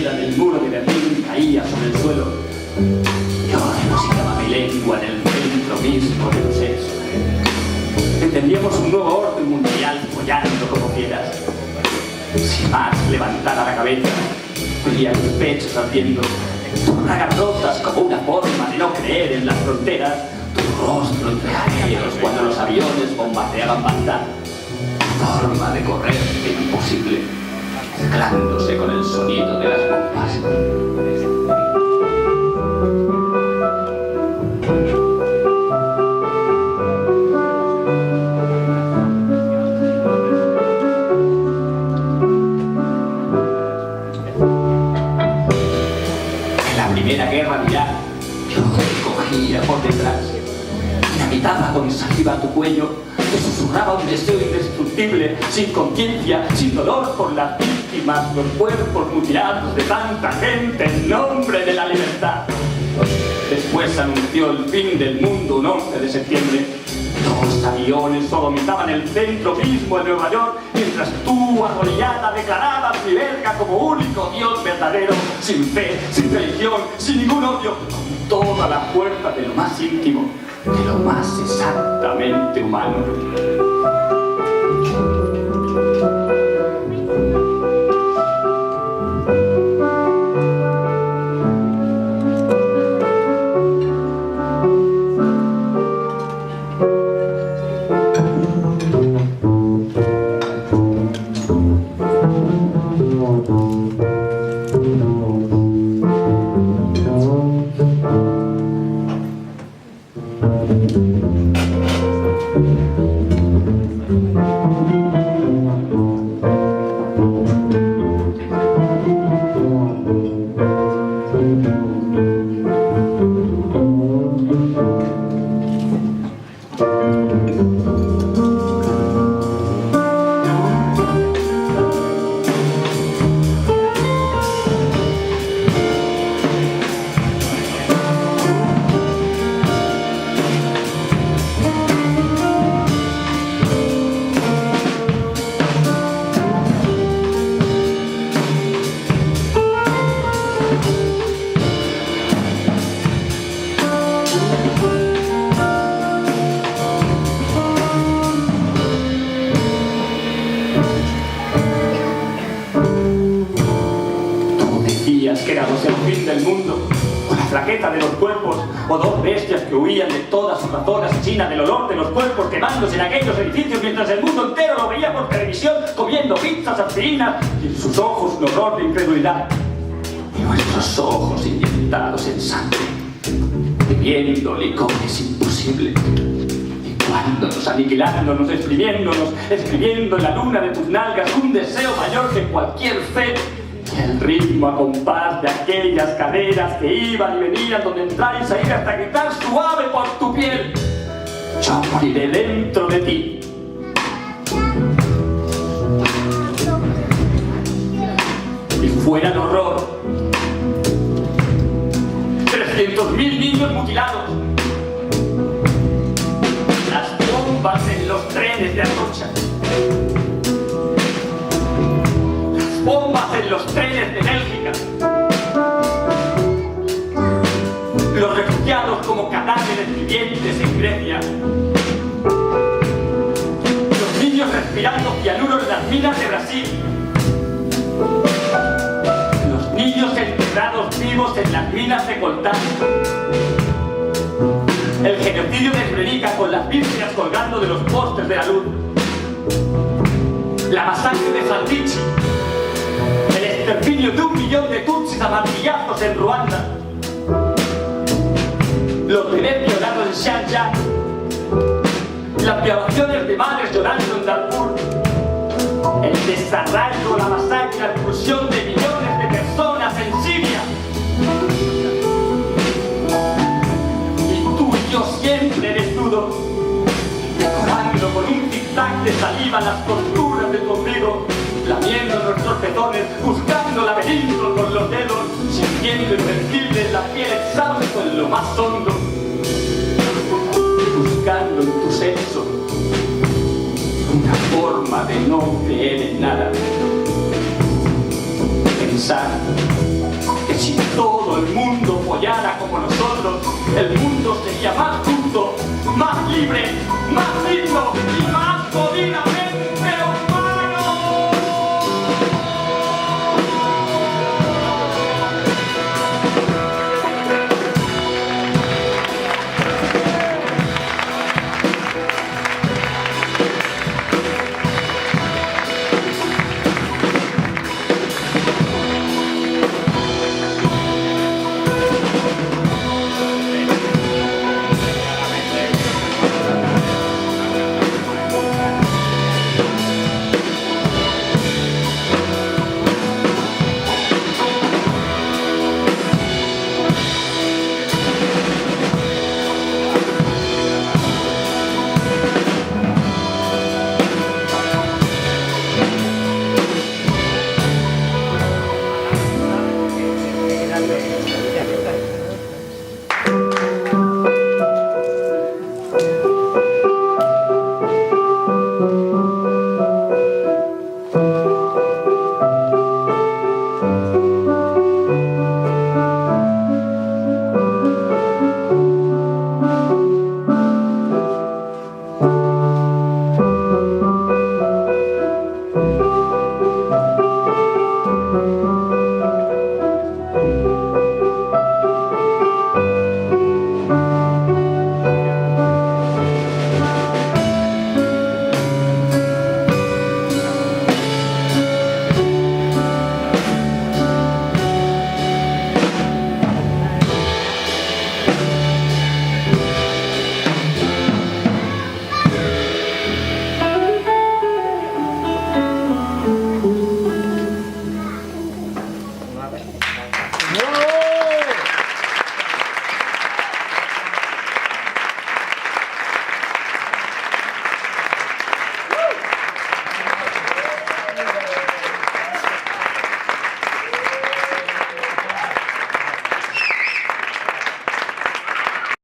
piedra del muro de Berlín caía sobre el suelo, yo depositaba mi lengua en el centro mismo del sexo. Entendíamos un nuevo orden mundial follando como fieras. Sin más, levantara la cabeza, veía los pechos ardiendo, tus bragas rotas como una forma de no creer en las fronteras, tu rostro entre jadeos cuando los aviones bombardeaban Bagdad, tu forma de correr imposible, mezclándose con el sonido de las bombas. Primera guerra viral, yo te cogía por detrás, dinamitaba con saliva tu cuello, te susurraba un deseo indestructible, sin conciencia, sin dolor por las víctimas, los cuerpos mutilados de tanta gente en nombre de la libertad. Después anunció el fin del mundo un 11 de septiembre. Dos aviones sodomizaban el centro mismo de Nueva York, mientras tú, arrodillada, declarabas mi verga como único Dios verdadero, sin fe, sin religión, sin ningún odio, con toda la fuerza de lo más íntimo, de lo más exactamente humano. Que éramos el fin del mundo, o la flaqueza de los cuerpos, o dos bestias que huían de toda su razón asesina del olor de los cuerpos quemándose en aquellos edificios mientras el mundo entero lo veía por televisión comiendo pizzas aspirinas y en sus ojos un horror de incredulidad y nuestros ojos inyectados en sangre bebiendo licores imposible licuándonos, aniquilándonos, exprimiéndonos, escribiendo en la luna de tus nalgas un deseo mayor que cualquier fe. El ritmo a compás de aquellas caderas que iban y venían donde entrar y salir hasta gritar suave por tu piel. Yo moriré dentro de ti. Y fuera el horror. 300.000 niños mutilados. Las bombas en los trenes de Atocha. Bombas en los trenes de Bélgica. Los refugiados como cadáveres vivientes en Grecia. Los niños respirando cianuro en las minas de Brasil. Los niños enterrados vivos en las minas de Coltán. El genocidio de Srebrenica con las vísceras colgando de los postes de la luz. La masacre de Saldici. El exterminio de 1 millón de tutsis a martillazos en Ruanda. Los bebés violados en Xinjiang. Las violaciones de madres llorando en Darfur. El desarraigo, la masacre y la expulsión de millones de personas en Siria. Y tú y yo siempre desnudos, decorando con un zigzag de saliva las costuras de tu ombligo, lamiendo nuestros pezones, buscando laberintos con los dedos, sintiendo invencible la piel exhausto en lo más hondo, buscando en tu sexo una forma de no creer en nada, pensar Si todo el mundo follara como nosotros, el mundo sería más justo, más libre, más digno y más